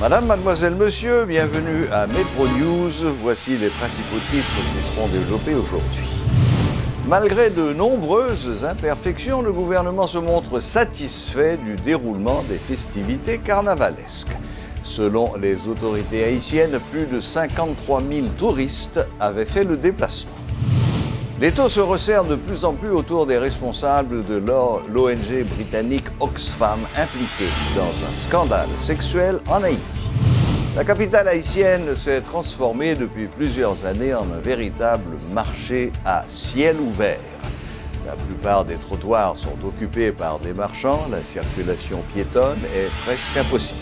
Madame, mademoiselle, monsieur, bienvenue à Métro News. Voici les principaux titres qui seront développés aujourd'hui. Malgré de nombreuses imperfections, le gouvernement se montre satisfait du déroulement des festivités carnavalesques. Selon les autorités haïtiennes, plus de 53 000 touristes avaient fait le déplacement. L'étau se resserre de plus en plus autour des responsables de l'ONG britannique Oxfam impliquée dans un scandale sexuel en Haïti. La capitale haïtienne s'est transformée depuis plusieurs années en un véritable marché à ciel ouvert. La plupart des trottoirs sont occupés par des marchands, la circulation piétonne est presque impossible.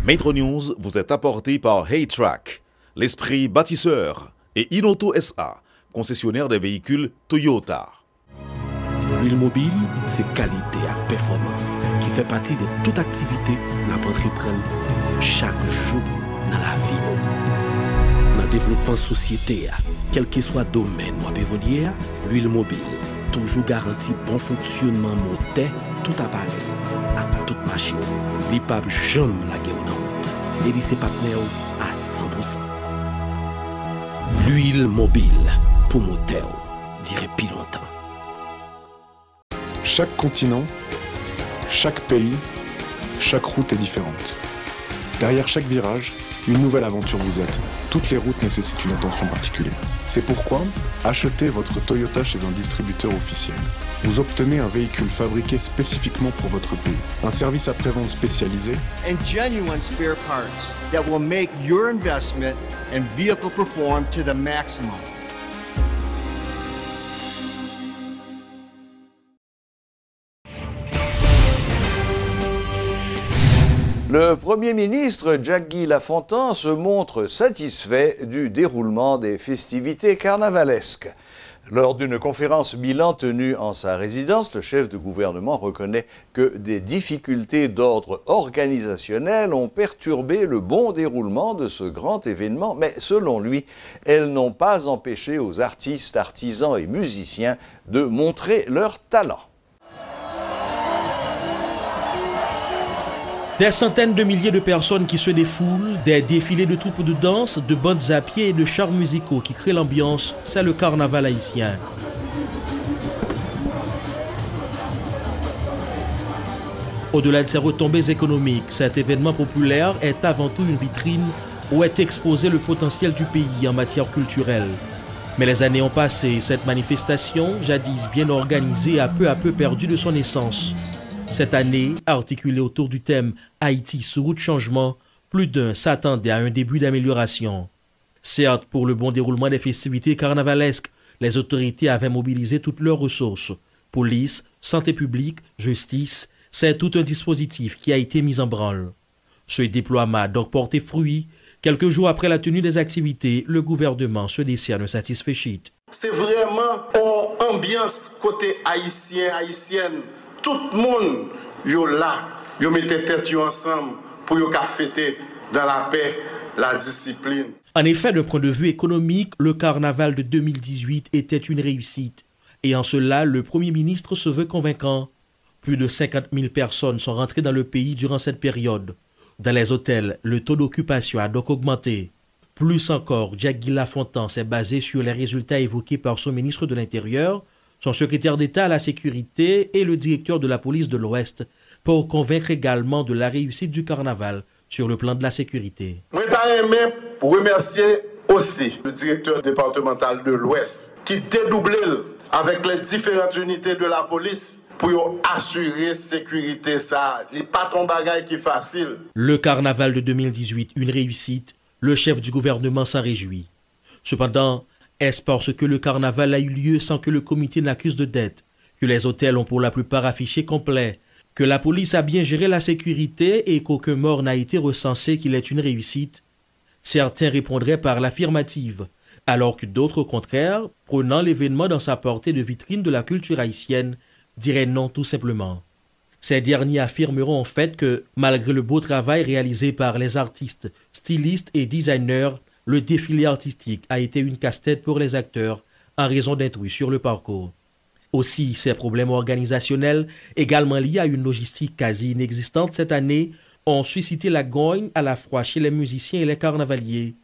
Métro News vous est apporté par Haytrack, l'esprit bâtisseur, et Inoto SA, concessionnaire des véhicules Toyota. L'huile mobile, c'est qualité et performance qui fait partie de toute activité que nous entreprenons chaque jour dans la vie. Dans le développement de la société, quel que soit le domaine où vous évoluez, l'huile mobile toujours garantit bon fonctionnement moteur, tout appareil, à toute machine. L'IPAB jamais la guerre en route. Et ses partenaires à 100%. L'huile mobile pour moteur, dirait plus longtemps. Chaque continent, chaque pays, chaque route est différente. Derrière chaque virage, une nouvelle aventure vous attend. Toutes les routes nécessitent une attention particulière. C'est pourquoi, achetez votre Toyota chez un distributeur officiel. Vous obtenez un véhicule fabriqué spécifiquement pour votre pays, un service après-vente spécialisé and genuine spare parts that will make your investment and vehicle perform to the maximum. Le Premier ministre Jack-Guy Lafontaine se montre satisfait du déroulement des festivités carnavalesques. Lors d'une conférence bilan tenue en sa résidence, le chef de gouvernement reconnaît que des difficultés d'ordre organisationnel ont perturbé le bon déroulement de ce grand événement, mais selon lui, elles n'ont pas empêché aux artistes, artisans et musiciens de montrer leur talent. Des centaines de milliers de personnes qui se défoulent, des défilés de troupes de danse, de bandes à pied et de chars musicaux qui créent l'ambiance, c'est le carnaval haïtien. Au-delà de ses retombées économiques, cet événement populaire est avant tout une vitrine où est exposé le potentiel du pays en matière culturelle. Mais les années ont passé, cette manifestation, jadis bien organisée, a peu à peu perdu de son essence. Cette année, articulée autour du thème « Haïti sur route changement », plus d'un s'attendait à un début d'amélioration. Certes, pour le bon déroulement des festivités carnavalesques, les autorités avaient mobilisé toutes leurs ressources. Police, santé publique, justice, c'est tout un dispositif qui a été mis en branle. Ce déploiement a donc porté fruit. Quelques jours après la tenue des activités, le gouvernement se décerne satisfait. C'est vraiment une ambiance côté haïtien, haïtienne. Tout le monde est là, ils mettent tête ensemble pour fêter dans la paix, la discipline. En effet, d'un point de vue économique, le carnaval de 2018 était une réussite. Et en cela, le Premier ministre se veut convaincant. Plus de 50 000 personnes sont rentrées dans le pays durant cette période. Dans les hôtels, le taux d'occupation a donc augmenté. Plus encore, Jack-Guy Lafontaine s'est basé sur les résultats évoqués par son ministre de l'Intérieur, son secrétaire d'État à la sécurité et le directeur de la police de l'Ouest pour convaincre également de la réussite du carnaval sur le plan de la sécurité. Je voudrais remercier aussi le directeur départemental de l'Ouest qui dédouble avec les différentes unités de la police pour assurer la sécurité. Ça, il n'y a pas ton bagage qui est facile. Le carnaval de 2018, une réussite, le chef du gouvernement s'en réjouit. Cependant, est-ce parce que le carnaval a eu lieu sans que le comité n'accuse de dette, que les hôtels ont pour la plupart affiché complet, que la police a bien géré la sécurité et qu'aucun mort n'a été recensé qu'il est une réussite? Certains répondraient par l'affirmative, alors que d'autres, au contraire, prenant l'événement dans sa portée de vitrine de la culture haïtienne, diraient non tout simplement. Ces derniers affirmeront en fait que, malgré le beau travail réalisé par les artistes, stylistes et designers, le défilé artistique a été une casse-tête pour les acteurs en raison d'intrus sur le parcours. Aussi, ces problèmes organisationnels, également liés à une logistique quasi inexistante cette année, ont suscité la grogne à la fois chez les musiciens et les carnavaliers.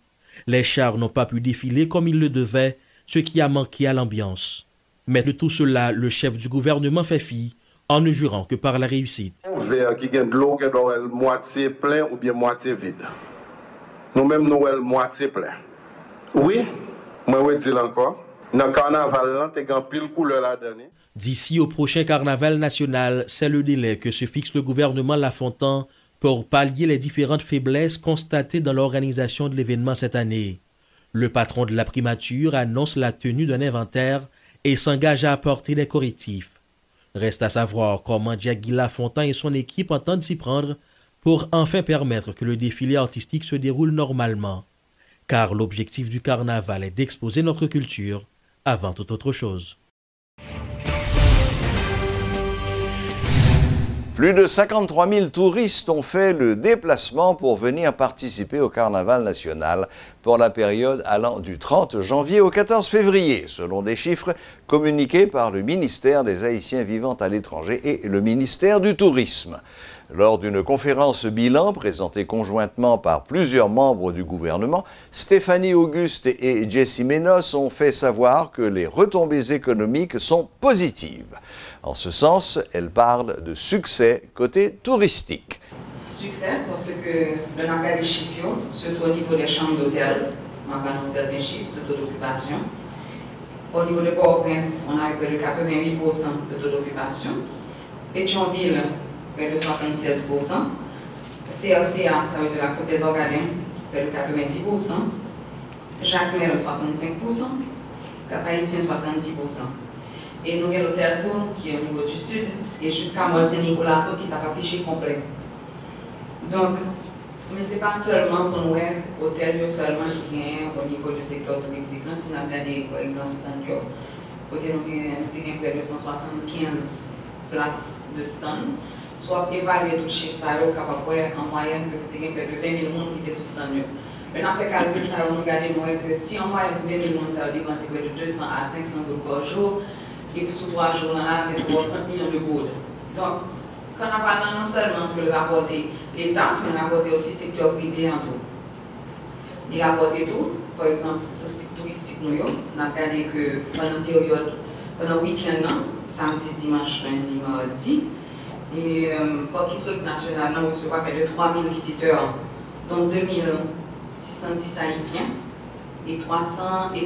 Les chars n'ont pas pu défiler comme ils le devaient, ce qui a manqué à l'ambiance. Mais de tout cela, le chef du gouvernement fait fi, en ne jurant que par la réussite. Un verre qui gagne de l'eau qui doit être moitié plein ou bien moitié vide. Nous-mêmes, nous sommes moitié plein. Oui, moi, je dis encore, dans le carnaval, il y a pile couleur là-dedans. D'ici au prochain carnaval national, c'est le délai que se fixe le gouvernement Lafontan pour pallier les différentes faiblesses constatées dans l'organisation de l'événement cette année. Le patron de la primature annonce la tenue d'un inventaire et s'engage à apporter des correctifs. Reste à savoir comment Guy Lafontan et son équipe entendent s'y prendre pour enfin permettre que le défilé artistique se déroule normalement. Car l'objectif du carnaval est d'exposer notre culture avant toute autre chose. Plus de 53 000 touristes ont fait le déplacement pour venir participer au Carnaval national pour la période allant du 30 janvier au 14 février, selon des chiffres communiqués par le ministère des Haïtiens vivant à l'étranger et le ministère du Tourisme. Lors d'une conférence bilan présentée conjointement par plusieurs membres du gouvernement, Stéphanie Auguste et Jessie Menos ont fait savoir que les retombées économiques sont positives. En ce sens, elle parle de succès côté touristique. Succès parce que le n'a des chiffres, surtout au niveau des chambres d'hôtel, on a annoncé certains chiffres de taux d'occupation. Au niveau de Port-au-Prince, on a eu près de 88% de taux d'occupation. Pétionville, près de 76%. CRCA, ça veut dire la Côte des Orgalins, près de 90%. Jacmel, 65%. Cap-Haïtien, 70%. Et nous avons l'hôtel qui est au niveau du sud, et jusqu'à Mont-Saint-Nicolas qui est à affiché complet. Donc, mais ce n'est pas seulement pour nous, l'hôtel seulement qui gagne au niveau du secteur touristique. Là, si on a regardé, par exemple, stand, côté nous avons près de 175 places de stand, soit évaluer tout le chiffre, ça capable en moyenne que nous avons près de 20 000 personnes qui étaient sur stand. Mais on a fait calcul, ça nous regardons que si en moyenne 20 000 personnes, ça va dépenser près de 200 à 500 € par jour. Et sous 3 jours, on a 30 millions de gouttes. Donc, carnaval non seulement peut le rapporter l'État, mais le rapporter aussi le secteur privé en tout. Il rapporte tout, par exemple, sur le site touristique, nous avons regardé que pendant le week-end, samedi, dimanche, lundi, mardi, et pour l'historique national, nous recevons près de 3000 visiteurs, dont 2610 haïtiens et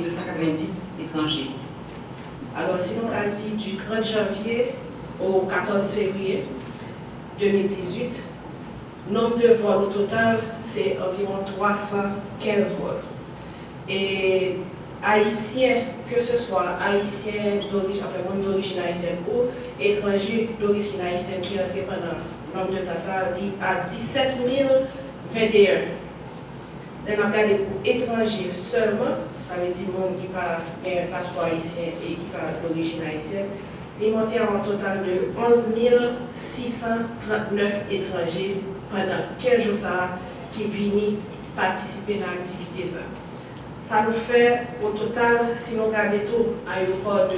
290 étrangers. Alors, si nous avons dit du 30 janvier au 14 février 2018, nombre de vols au total, c'est environ 315 vols. Et haïtiens, que ce soit haïtiens d'origine haïtienne ou étrangers d'origine haïtienne qui rentrent pendant le nombre de temps, ça dit à 17 021. On a regardé pour étrangers seulement, ça veut dire monde qui parle un passeport haïtien et qui parle d'origine haïtienne, il montait en total de 11 639 étrangers pendant 15 jours qui viennent participer dans l'activité. Ça nous fait au total, si nous regardons tout, l'aéroport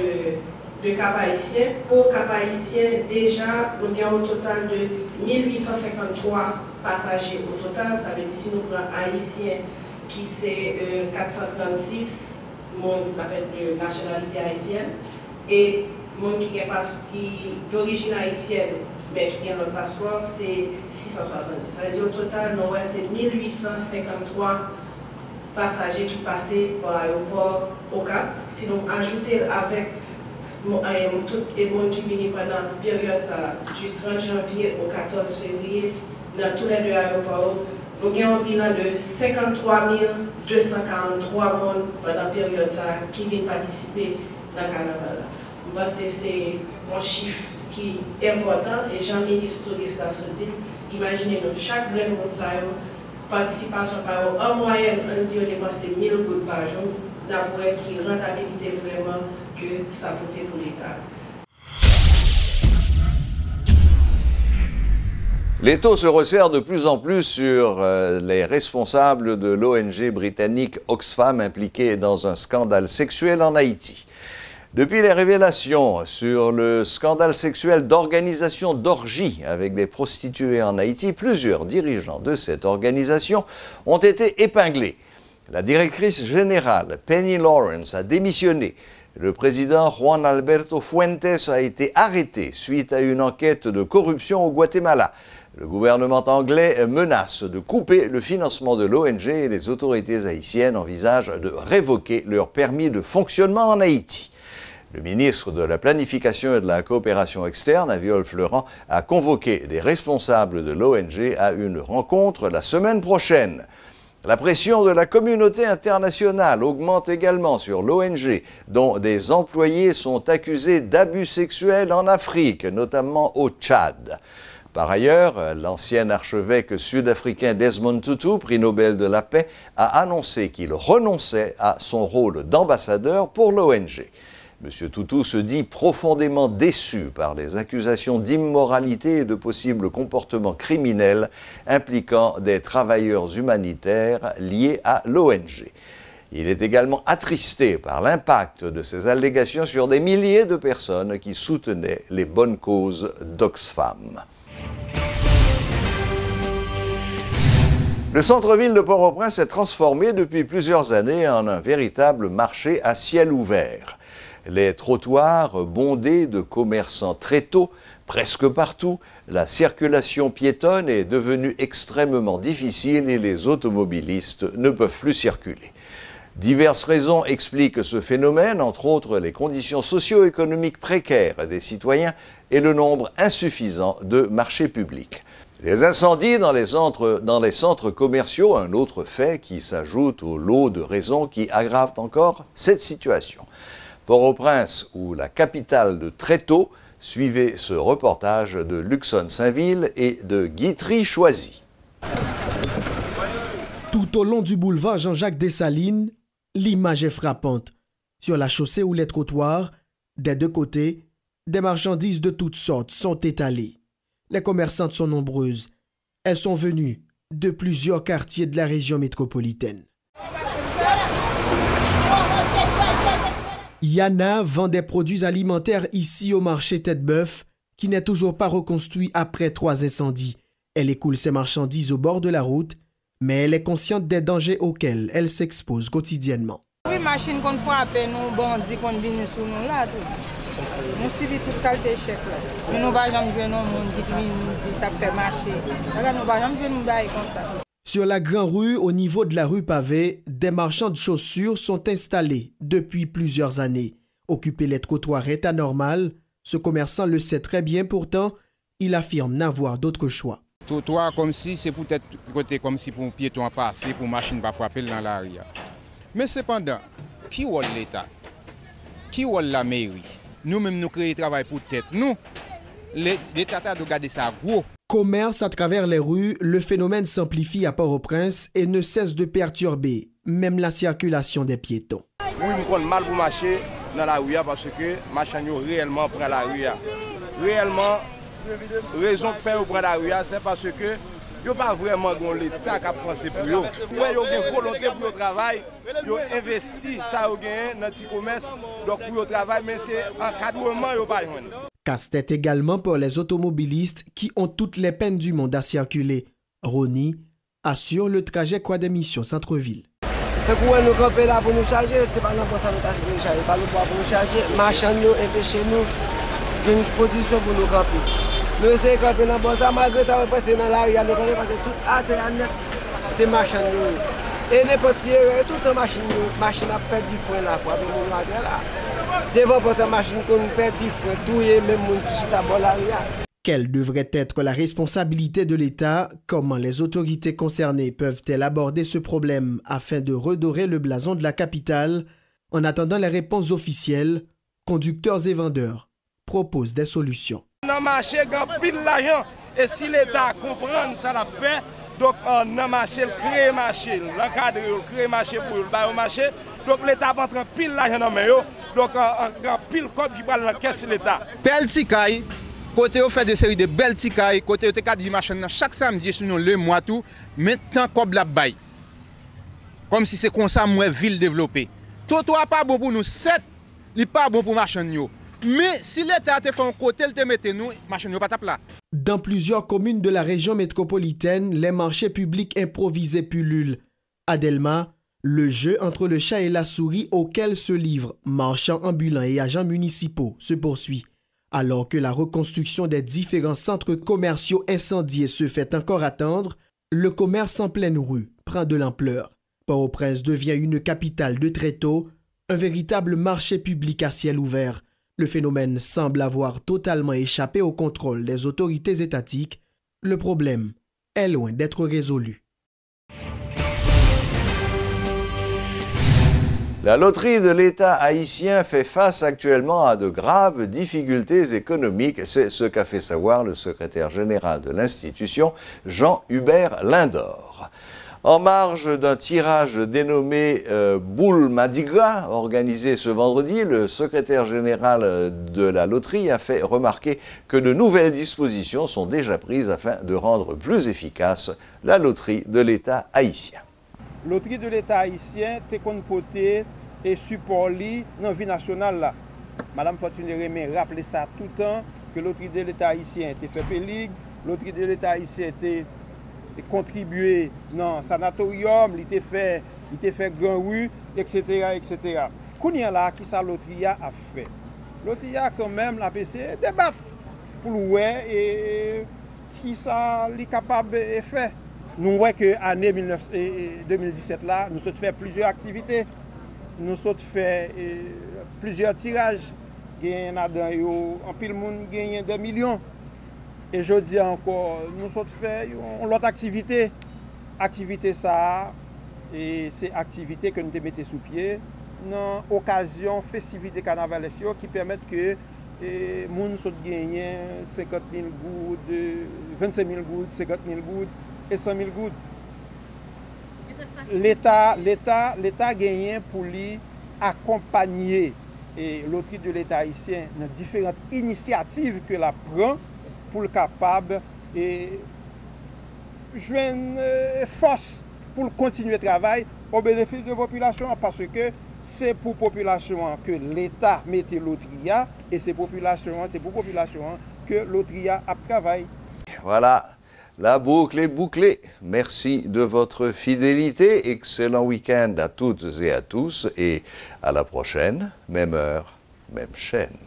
de Cap-Haïtien, pour Cap-Haïtien, déjà, nous avons un total de 1853 passagers au total. Ça veut dire si nous prenons Haïtien, qui c'est 436 monde avec de nationalité haïtienne, et monde qui est d'origine haïtienne, mais qui a notre passeport, c'est 670. Ça veut dire au total, nous avons 1853 passagers qui passaient par l'aéroport au Cap. Si nous ajoutons avec tout le monde qui vient pendant la période du 30 janvier au 14 février, dans tous les deux aéroports, nous avons un bilan de 53 243 personnes pendant la période qui viennent participer dans le carnaval. Je pense que c'est un chiffre qui est important et Jean-Ministre Touriste a dit, imaginez-nous, chaque grand monde, participation par en moyenne, on dit qu'on dépense 1000 gouttes par jour, d'après qui rentabilité vraiment que ça coûte pour l'État. L'étau se resserre de plus en plus sur les responsables de l'ONG britannique Oxfam impliqués dans un scandale sexuel en Haïti. Depuis les révélations sur le scandale sexuel d'organisation d'orgies avec des prostituées en Haïti, plusieurs dirigeants de cette organisation ont été épinglés. La directrice générale, Penny Lawrence, a démissionné. Le président Juan Alberto Fuentes a été arrêté suite à une enquête de corruption au Guatemala. Le gouvernement anglais menace de couper le financement de l'ONG et les autorités haïtiennes envisagent de révoquer leur permis de fonctionnement en Haïti. Le ministre de la Planification et de la Coopération externe, Aviol Fleuran, a convoqué des responsables de l'ONG à une rencontre la semaine prochaine. La pression de la communauté internationale augmente également sur l'ONG, dont des employés sont accusés d'abus sexuels en Afrique, notamment au Tchad. Par ailleurs, l'ancien archevêque sud-africain Desmond Tutu, prix Nobel de la paix, a annoncé qu'il renonçait à son rôle d'ambassadeur pour l'ONG. M. Tutu se dit profondément déçu par les accusations d'immoralité et de possibles comportements criminels impliquant des travailleurs humanitaires liés à l'ONG. Il est également attristé par l'impact de ces allégations sur des milliers de personnes qui soutenaient les bonnes causes d'Oxfam. Le centre-ville de Port-au-Prince est transformé depuis plusieurs années en un véritable marché à ciel ouvert. Les trottoirs bondés de commerçants très tôt, presque partout, la circulation piétonne est devenue extrêmement difficile et les automobilistes ne peuvent plus circuler. Diverses raisons expliquent ce phénomène, entre autres les conditions socio-économiques précaires des citoyens et le nombre insuffisant de marchés publics. Les incendies dans les centres commerciaux, un autre fait qui s'ajoute au lot de raisons qui aggravent encore cette situation. Port-au-Prince ou la capitale de Tréteau, suivez ce reportage de Luxon Saint-Ville et de Guitry Choisy. Tout au long du boulevard Jean-Jacques Dessalines, l'image est frappante. Sur la chaussée ou les trottoirs, des deux côtés, des marchandises de toutes sortes sont étalées. Les commerçantes sont nombreuses. Elles sont venues de plusieurs quartiers de la région métropolitaine. Yana vend des produits alimentaires ici au marché Tête-Bœuf, qui n'est toujours pas reconstruit après 3 incendies. Elle écoule ses marchandises au bord de la route, mais elle est consciente des dangers auxquels elle s'expose quotidiennement. Oui, machine qu'on fait à peine, nous bandits qu'on vient sur nous là. Nous subissons toute qualité de chèque là. Mais nous ne pouvons jamais jouer non monde qui t'a fait marcher. Nous ne pouvons jamais jouer nous bailler comme ça. Sur la Grande Rue, au niveau de la rue pavée, des marchands de chaussures sont installés depuis plusieurs années. Occuper les trottoirs est anormal. Ce commerçant le sait très bien, pourtant, il affirme n'avoir d'autre choix. Trottoir comme si c'est peut-être côté comme si pour un piéton passer, pour machine pas frapper dans la rue. Mais cependant, qui est l'État? Qui est la mairie? Nous-mêmes, nous créons travail pour tête. Nous, l'État doit garder ça gros. Commerce à travers les rues, le phénomène s'amplifie à Port-au-Prince et ne cesse de perturber même la circulation des piétons. Oui, je compte mal pour marcher dans la rue parce que marchand réellement prend la rue. Réellement, raison de faire prendre la rue, c'est parce que il n'y a pas vraiment l'État qui a pensé pour eux. Il y a une volonté pour le travail, ils ont investi ça dans le petit commerce donc pour le travail, mais c'est encadrement, il n'y a pas de casse-tête également pour les automobilistes qui ont toutes les peines du monde à circuler. Roni assure le trajet Croix des Missions centre-ville. Pour nous camper là pour nous charger, c'est pas n'importe quoi pour nous charger, pas le pouvoir pour nous charger. Marchand nous empêcher nous une position pour nous camper. Nous essayons de camper dans le bon malgré ça, on passe dans la rue, nous camper parce que tout à terre, c'est marchand nous. Et n'importe qui, tout en machine a perdu du frein la fois, nous là. Devant pour cette machine qu'on perd du frein, tout et même monde qui chita bon la rue. Quelle devrait être la responsabilité de l'État? Comment les autorités concernées peuvent-elles aborder ce problème afin de redorer le blason de la capitale? En attendant les réponses officielles, conducteurs et vendeurs proposent des solutions. Dans le marché, il y a pile d'argent et si l'État comprend ça l'a fait, donc dans le marché, créer marché, l'encadrer, créer marché pour le marché, donc l'État va prendre pile d'argent dans le maillot, donc un pile code qui va dans la caisse de l'État. Côté on fait des séries de belles ticailles, côté on te dit machin chaque samedi sinon le mois tout, maintenant comme la baille. Comme si c'est comme ça moi ville développée. Trottoir pas bon pour nous 7 n'est pas bon pour marchand. Mais si l'État te fait un côté, il te mette nous, marchand pas tape là. Dans plusieurs communes de la région métropolitaine, les marchés publics improvisés pullulent. À Delma, le jeu entre le chat et la souris auquel se livrent marchands ambulants et agents municipaux se poursuit. Alors que la reconstruction des différents centres commerciaux incendiés se fait encore attendre, le commerce en pleine rue prend de l'ampleur. Port-au-Prince devient une capitale de tréteaux, un véritable marché public à ciel ouvert. Le phénomène semble avoir totalement échappé au contrôle des autorités étatiques. Le problème est loin d'être résolu. La loterie de l'État haïtien fait face actuellement à de graves difficultés économiques. C'est ce qu'a fait savoir le secrétaire général de l'institution, Jean-Hubert Lindor. En marge d'un tirage dénommé Boule Madiga, organisé ce vendredi, le secrétaire général de la loterie a fait remarquer que de nouvelles dispositions sont déjà prises afin de rendre plus efficace la loterie de l'État haïtien. Loterie de l'État haïtien te côté et support li dans la vie nationale là. Madame Fortuné Rémé rappelé ça tout le temps que loterie de l'État haïtien était fait pélig, loterie de l'État haïtien était contribué dans le sanatorium, il était fait grand rue, etc. etc. Kounia là, qui ça loterie a fait? Loterie a quand même la PC débattre pour ouais et qui ça est capable de faire. Nous voyons que l'année 2017 là, nous avons fait plusieurs activités, nous avons fait plusieurs tirages. En pile monde gagne des millions. Et je dis encore, nous avons fait une autre activité. Activité ça, et c'est activité que nous te mettons sous pied dans l'occasion festivité carnaval qui permettent que les gens gagnent 50 000 gouttes, 25 000 gouttes, 50 000 gouttes et 100 000 gouttes. L'État gagne pour lui accompagner loterie de l'État haïtien dans différentes initiatives que la prend pour le capable et joindre force pour continuer le travail au bénéfice de la population parce que c'est pour la population que l'État mette l'Otria et c'est pour la population que l'Otria a travaillé. Voilà, la boucle est bouclée. Merci de votre fidélité. Excellent week-end à toutes et à tous et à la prochaine, même heure, même chaîne.